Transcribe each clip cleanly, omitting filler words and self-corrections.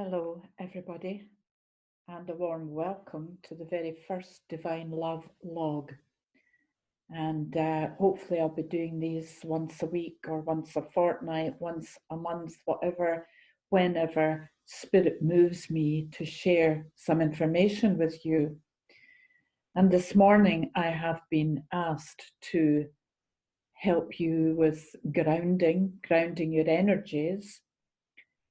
Hello, everybody, and a warm welcome to the very first Divine Love log. And hopefully, I'll be doing these once a week or once a fortnight, once a month, whatever, whenever Spirit moves me to share some information with you. And this morning, I have been asked to help you with grounding your energies.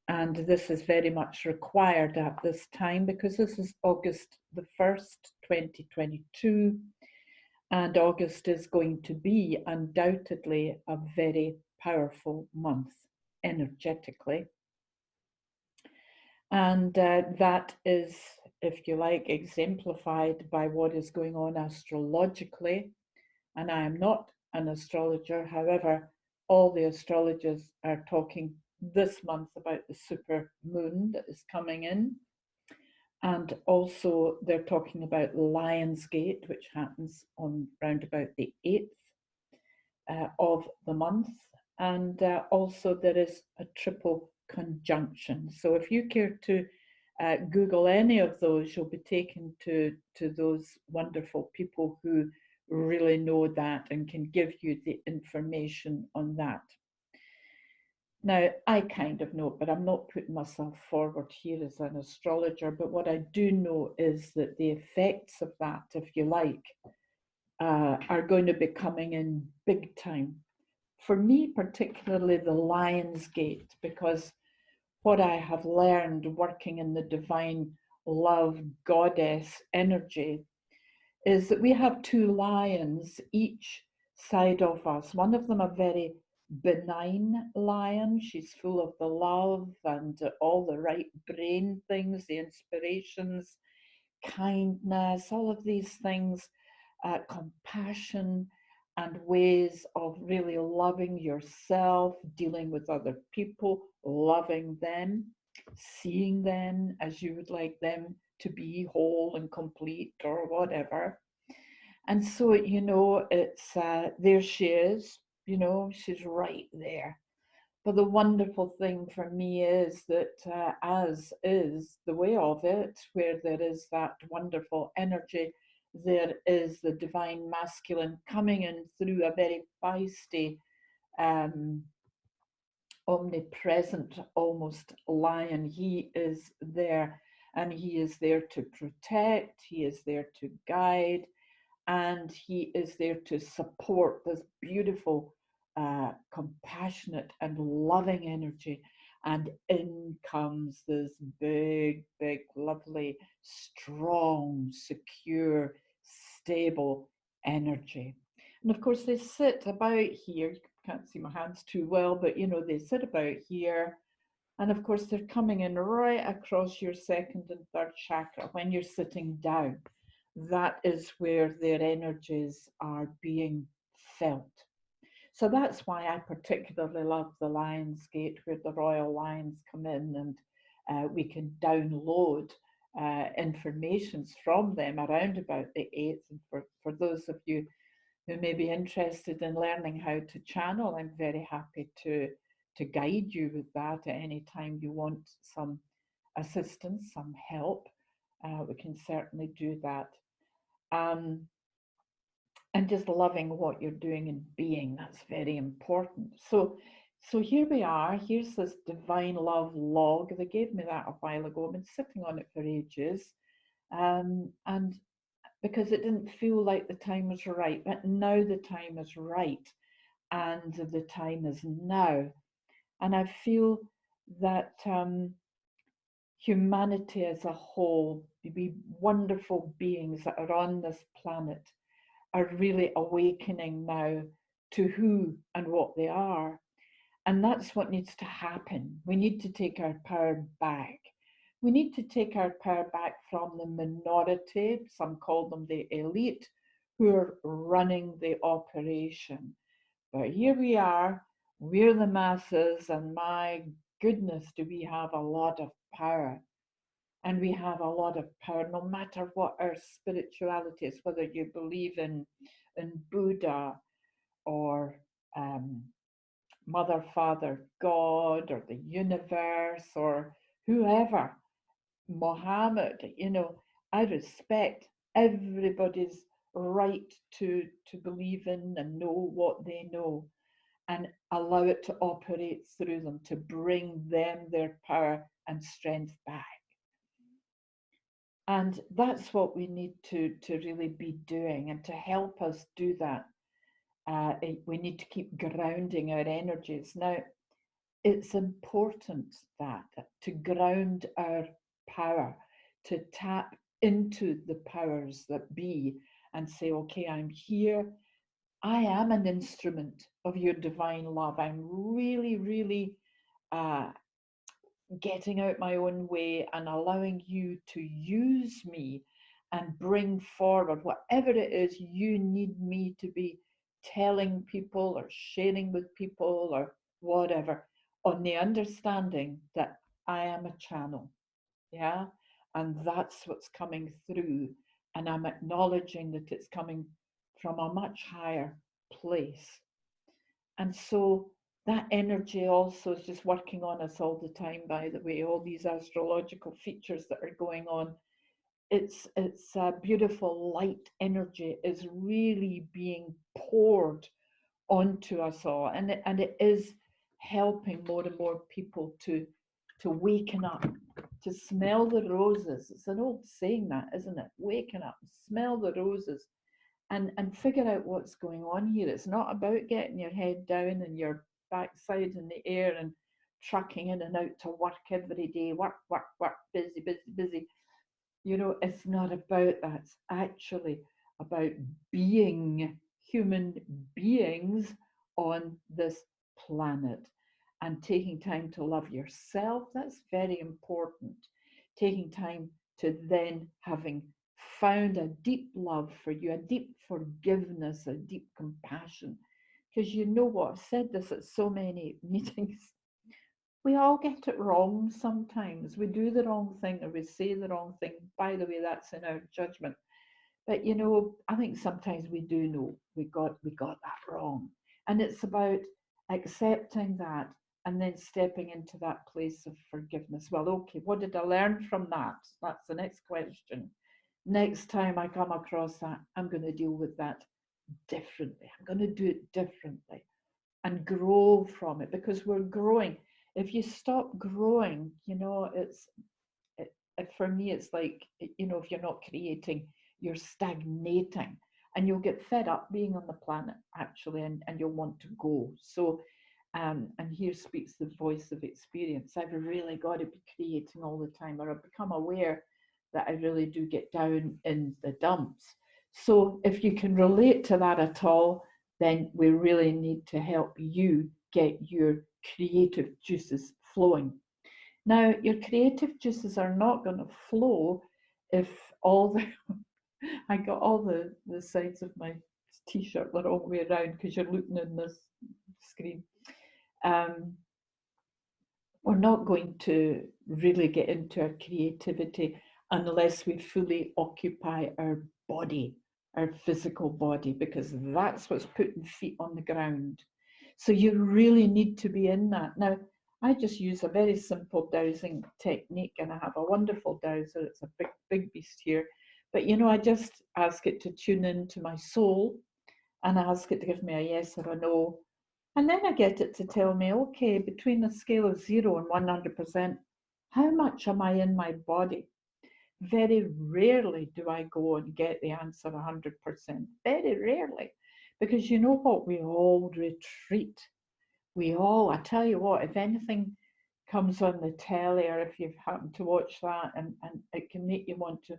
And this is very much required at this time because this is August the 1st, 2022, and August is going to be undoubtedly a very powerful month energetically. And that is, if you like, exemplified by what is going on astrologically. And I am not an astrologer, however, all the astrologers are talking this month about the super moon that is coming in. And also they're talking about Lionsgate, which happens on round about the 8th of the month. And also there is a triple conjunction. So if you care to Google any of those, you'll be taken to those wonderful people who really know that and can give you the information on that. Now, I kind of know, but I'm not putting myself forward here as an astrologer. But what I do know is that the effects of that, if you like, are going to be coming in big time. For me, particularly the Lion's Gate, because what I have learned working in the divine love goddess energy is that we have two lions each side of us. One of them a very benign lion. She's full of the love and all the right brain things, the inspirations, kindness, all of these things, compassion and ways of really loving yourself, dealing with other people, loving them, seeing them as you would like them to be whole and complete or whatever. And so, it's there she is, she's right there. But the wonderful thing for me is that, as is the way of it, where there is that wonderful energy, there is the divine masculine coming in through a very feisty, um, omnipresent, almost lion. He is there and he is there to protect, he is there to guide, and he is there to support this beautiful, compassionate, and loving energy. And in comes this big, big, lovely, strong, secure, stable energy. And of course, they sit about here. You can't see my hands too well, but they sit about here. And of course, they're coming in right across your second and third chakra when you're sitting down. That is where their energies are being felt. So that's why I particularly love the Lions Gate, where the royal lions come in and we can download informations from them around about the 8th. And for those of you who may be interested in learning how to channel, I'm very happy to guide you with that at any time you want some assistance, some help. We can certainly do that. Um, and just loving what you're doing and being, that's very important. So here we are. Here's this divine love log. They gave me that a while ago. I've been sitting on it for ages. And because it didn't feel like the time was right, but now the time is right, and the time is now. And I feel that humanity as a whole, we wonderful beings that are on this planet, are really awakening now to who and what they are. And that's what needs to happen. We need to take our power back. We need to take our power back from the minority, some call them the elite, who are running the operation. But here we are, we're the masses, and my goodness, do we have a lot of power. And we have a lot of power, no matter what our spirituality is, whether you believe in Buddha or Mother, Father, God, or the universe, or whoever, Mohammed, I respect everybody's right to believe in and know what they know, and allow it to operate through them to bring them their power and strength back. And that's what we need to really be doing. And to help us do that, we need to keep grounding our energies. Now, it's important that to ground our power, to tap into the powers that be and say, okay, I'm here. I am an instrument of your divine love. I'm really, really uh, getting out my own way and allowing you to use me and bring forward whatever it is you need me to be telling people or sharing with people or whatever, on the understanding that I am a channel. Yeah. And that's what's coming through. And I'm acknowledging that it's coming from a much higher place. And so that energy also is just working on us all the time, by the way, all these astrological features that are going on. It's a beautiful light energy is really being poured onto us all. And it is helping more and more people to waken up, to smell the roses. It's an old saying, that, isn't it? Waken up, smell the roses, and figure out what's going on here. It's not about getting your head down and your backside in the air and trucking in and out to work every day, work, work, work, busy, busy, busy. It's not about that. It's actually about being human beings on this planet and taking time to love yourself. That's very important. Taking time to then, having found a deep love for you, a deep forgiveness, a deep compassion. Because you know what? I've said this at so many meetings. We all get it wrong sometimes. We do the wrong thing or we say the wrong thing. By the way, that's in our judgment. But I think sometimes we do know we got that wrong. And it's about accepting that and then stepping into that place of forgiveness. Well, okay, what did I learn from that? That's the next question. Next time I come across that, I'm going to deal with that differently. I'm going to do it differently and grow from it, because we're growing. If you stop growing, for me, it's like, if you're not creating, you're stagnating, and you'll get fed up being on the planet, actually, and you'll want to go. So, and here speaks the voice of experience. I've really got to be creating all the time, or I've become aware that I really do get down in the dumps. So if you can relate to that at all, then we really need to help you get your creative juices flowing. Now, your creative juices are not going to flow if all the I got all the sides of my t-shirt the wrong way around, because you're looking in this screen. Um, we're not going to really get into our creativity unless we fully occupy our body, our physical body, because that's what's putting feet on the ground. So you really need to be in that. Now, I just use a very simple dowsing technique, and I have a wonderful dowser. It's a big, big beast here. But I just ask it to tune into my soul, and I ask it to give me a yes or a no. And then I get it to tell me, okay, between a scale of 0 and 100%, how much am I in my body? Very rarely do I go and get the answer 100%. Very rarely. Because you know what? We all retreat. I tell you what, if anything comes on the telly, or if you've happened to watch that, and it can make you want to,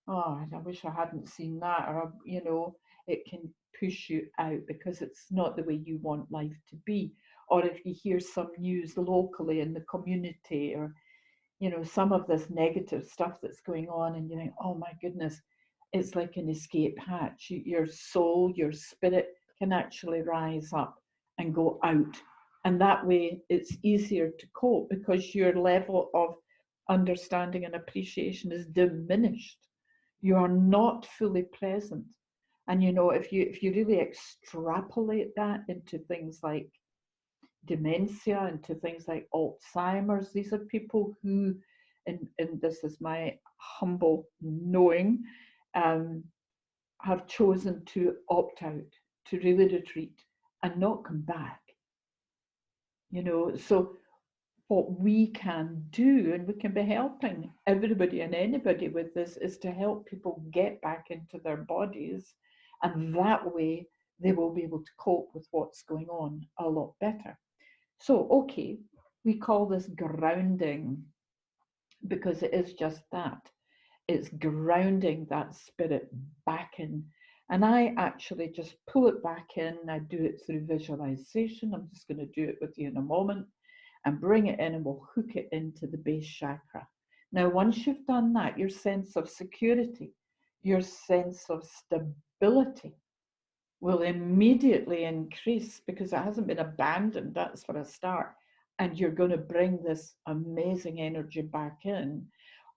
oh, I wish I hadn't seen that, or, it can push you out because it's not the way you want life to be. Or if you hear some news locally in the community, or, some of this negative stuff that's going on, and you think, oh my goodness, it's like an escape hatch. Your soul, your spirit can actually rise up and go out. And that way it's easier to cope, because your level of understanding and appreciation is diminished. You are not fully present. And if you really extrapolate that into things like dementia, into things like Alzheimer's, these are people who and this is my humble knowing, have chosen to opt out, to really retreat and not come back. So what we can do, and we can be helping everybody and anybody with this, is to help people get back into their bodies, and that way they will be able to cope with what's going on a lot better. So, okay, we call this grounding because it is just that. It's grounding that spirit back in. And I actually just pull it back in. I do it through visualization. I'm just going to do it with you in a moment and bring it in, and we'll hook it into the base chakra. Now, once you've done that, your sense of security, your sense of stability will immediately increase because it hasn't been abandoned. That's for a start. And you're going to bring this amazing energy back in.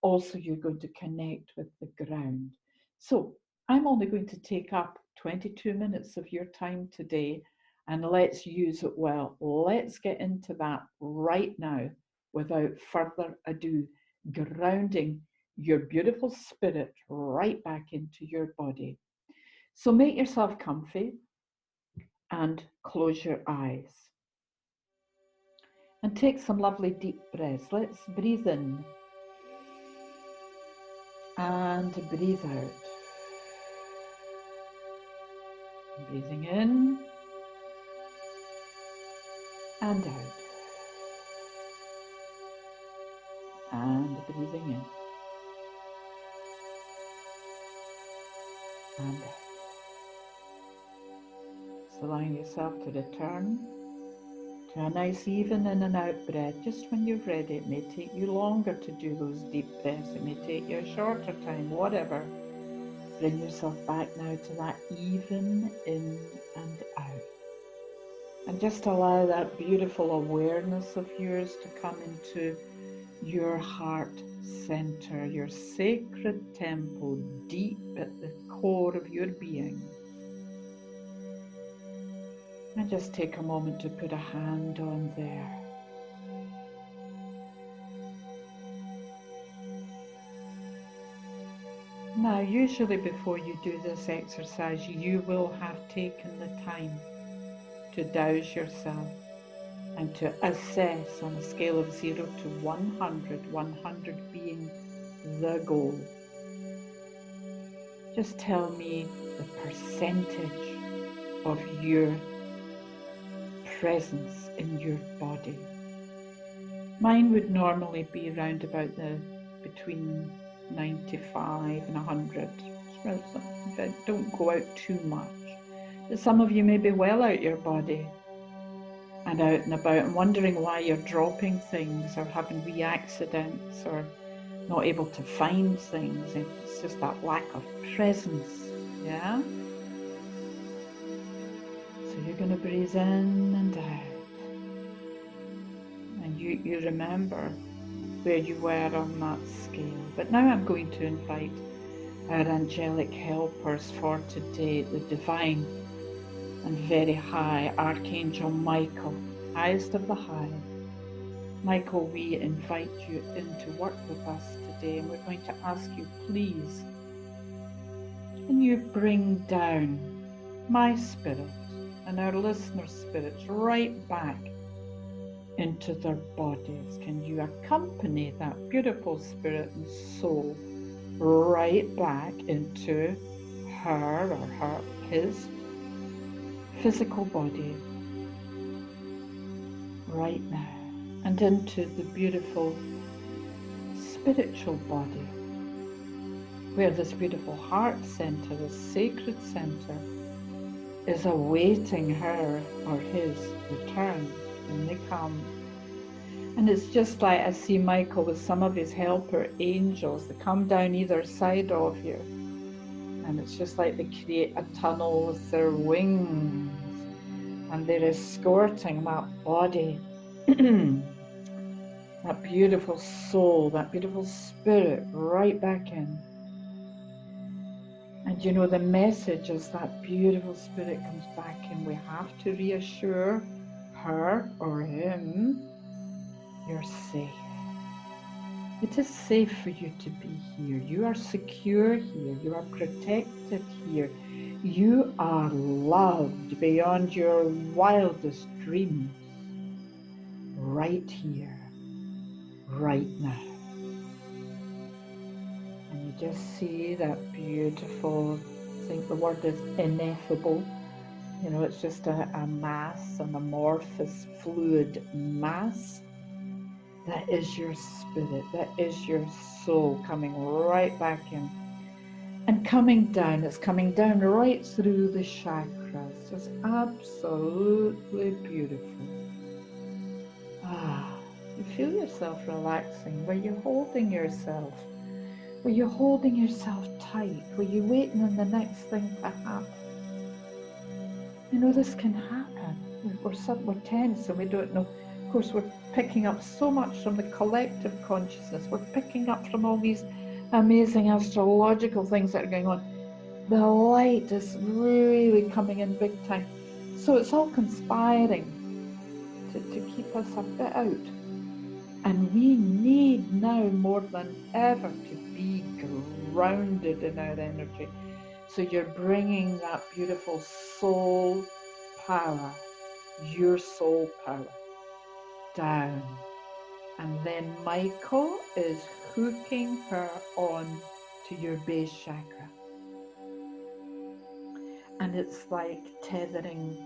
Also, you're going to connect with the ground. So I'm only going to take up 22 minutes of your time today, and let's use it well. Let's get into that right now without further ado, grounding your beautiful spirit right back into your body. So make yourself comfy and close your eyes. And take some lovely deep breaths. Let's breathe in and breathe out. Breathing in and out. And breathing in and out. So allowing yourself to return to a nice even in and out breath. Just when you're ready, it may take you longer to do those deep breaths. It may take you a shorter time, whatever. Bring yourself back now to that even in and out. And just allow that beautiful awareness of yours to come into your heart center, your sacred temple, deep at the core of your being. And just take a moment to put a hand on there. Now, usually before you do this exercise, you will have taken the time to douse yourself and to assess on a scale of 0 to 100, 100 being the goal. Just tell me the percentage of your presence in your body. Mine would normally be around about between 95 and 100. Don't go out too much. But some of you may be well out your body and out and about and wondering why you're dropping things or having wee accidents or not able to find things. It's just that lack of presence, yeah? So you're going to breathe in and out. And you remember where you were on that scale. But now I'm going to invite our angelic helpers for today, the divine and very high Archangel Michael, highest of the high. Michael, we invite you in to work with us today, and we're going to ask you, please, can you bring down my spirit and our listeners' spirits right back into their bodies? Can you accompany that beautiful spirit and soul right back into her or his physical body right now, and into the beautiful spiritual body where this beautiful heart center, this sacred center, is awaiting her or his return when they come. And it's just like I see Michael with some of his helper angels that come down either side of you. And it's just like they create a tunnel with their wings. And they're escorting that body, that beautiful soul, that beautiful spirit right back in. And you know, the message is that beautiful spirit comes back in. We have to reassure her or him, you're safe. It is safe for you to be here. You are secure here. You are protected here. You are loved beyond your wildest dreams. Right here, right now. And you just see that beautiful, I think the word is ineffable. You know, it's just a mass, an amorphous fluid mass. That is your spirit, that is your soul coming right back in and coming down. It's coming down right through the chakras, just absolutely beautiful. You feel yourself relaxing. Were you holding yourself? Were you holding yourself tight? Were you waiting on the next thing to happen? You know, this can happen. We're tense and we don't know. Of course, we're picking up so much from the collective consciousness. We're picking up from all these amazing astrological things that are going on. The light is really coming in big time. So it's all conspiring to keep us a bit out. And we need now more than ever to be grounded in our energy. So you're bringing that beautiful soul power, your soul power, down. And then Michael is hooking her on to your base chakra. And it's like tethering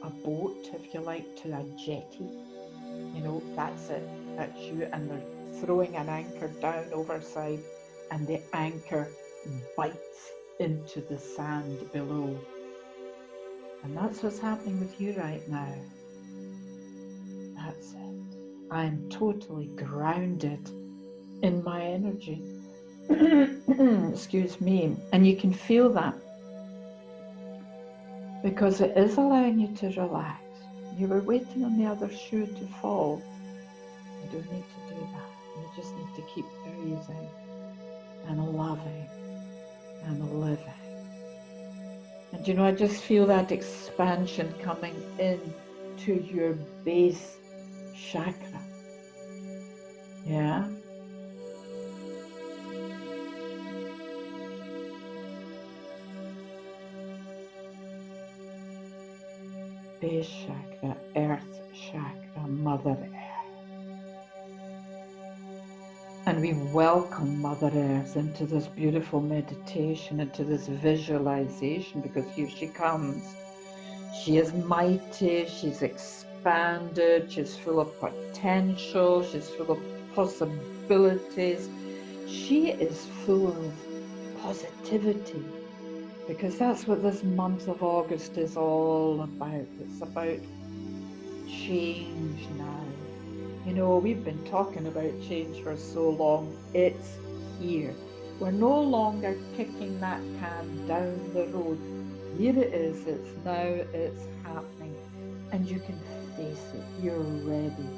a boat, if you like, to a jetty. You know, that's it, that's you. And they're throwing an anchor down overside, and the anchor bites into the sand below. And that's what's happening with you right now. That's it. I'm totally grounded in my energy. Excuse me. And you can feel that because it is allowing you to relax. You were waiting on the other shoe to fall. You don't need to do that. You just need to keep breathing and loving and living. And you know, I just feel that expansion coming in to your base chakra. Yeah. Base chakra, earth chakra, Mother Earth. And we welcome Mother Earth into this beautiful meditation, into this visualization, because here she comes. She is mighty, she's expanded, she's full of potential, she's full of possibilities. She is full of positivity, because that's what this month of August is all about. It's about change now. You know, we've been talking about change for so long. It's here. We're no longer kicking that can down the road. Here it is, it's now, it's happening. And you can face it. You're ready.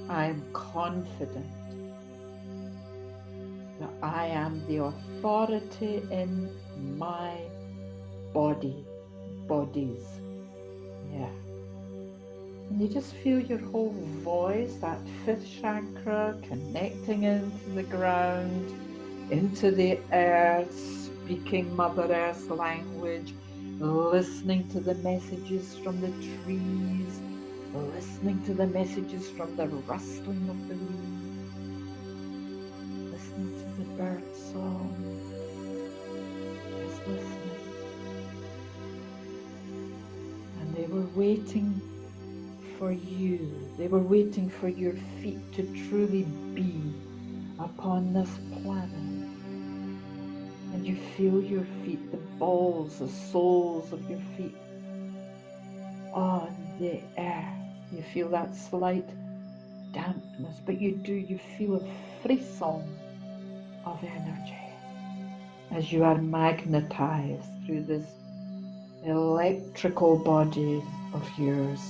I'm confident that I am the authority in my bodies. Yeah. And you just feel your whole voice, that fifth chakra, connecting into the ground, into the earth, speaking Mother Earth's language, listening to the messages from the trees, listening to the messages from the rustling of the leaves, listening to the bird song, just listening. And they were waiting for you. They were waiting for your feet to truly be upon this planet. And you feel your feet, the balls, the soles of your feet on the earth. You feel that slight dampness, but you feel a frisson of energy as you are magnetized through this electrical body of yours.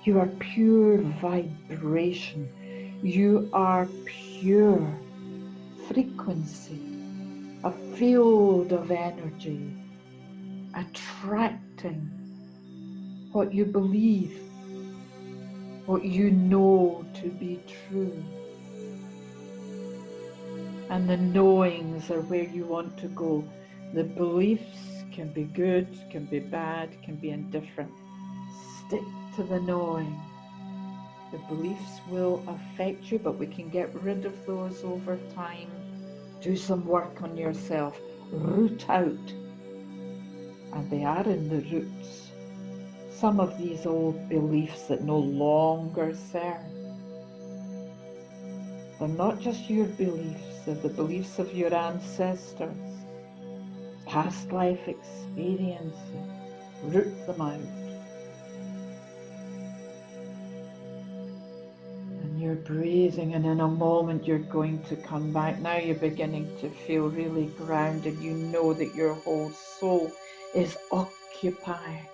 You are pure vibration. You are pure frequency, a field of energy, attracting what you believe what you know to be true. And the knowings are where you want to go. The beliefs can be good, can be bad, can be indifferent. Stick to the knowing. The beliefs will affect you, but we can get rid of those over time. Do some work on yourself. Root out. And they are in the roots. Some of these old beliefs that no longer serve. They're not just your beliefs, they're the beliefs of your ancestors. Past life experiences. Root them out. And you're breathing, and in a moment you're going to come back. Now you're beginning to feel really grounded. You know that your whole soul is occupied.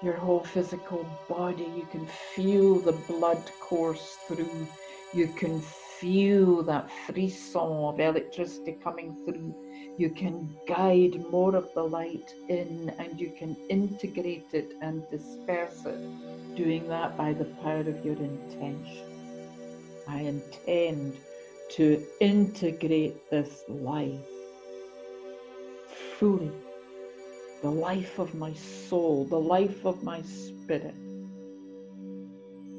Your whole physical body, you can feel the blood course through. You can feel that frisson of electricity coming through. You can guide more of the light in, and you can integrate it and disperse it, doing that by the power of your intention. I intend to integrate this life fully, the life of my soul, the life of my spirit.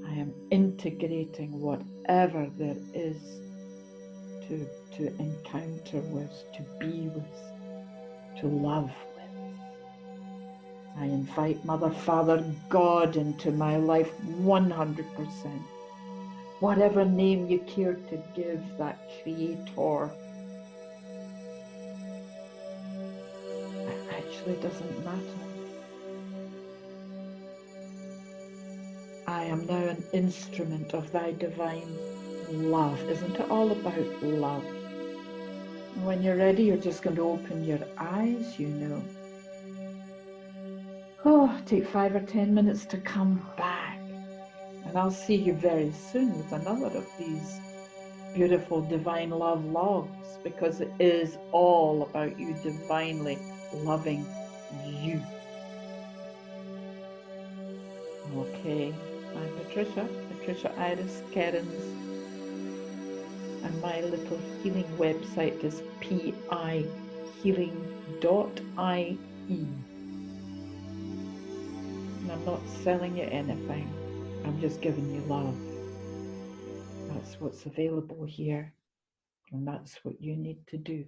I am integrating whatever there is to encounter with, to be with, to love with. I invite Mother, Father, God into my life 100%. Whatever name you care to give that creator, it actually doesn't matter. I am now an instrument of thy divine love. Isn't it all about love? And when you're ready, you're just going to open your eyes, you know. Oh, take 5 or 10 minutes to come back. And I'll see you very soon with another of these beautiful divine love logs, because it is all about you divinely loving you. Okay, I'm Patricia Iris Kerins, and my little healing website is pihealing.ie. And I'm not selling you anything, I'm just giving you love. That's what's available here, and that's what you need to do.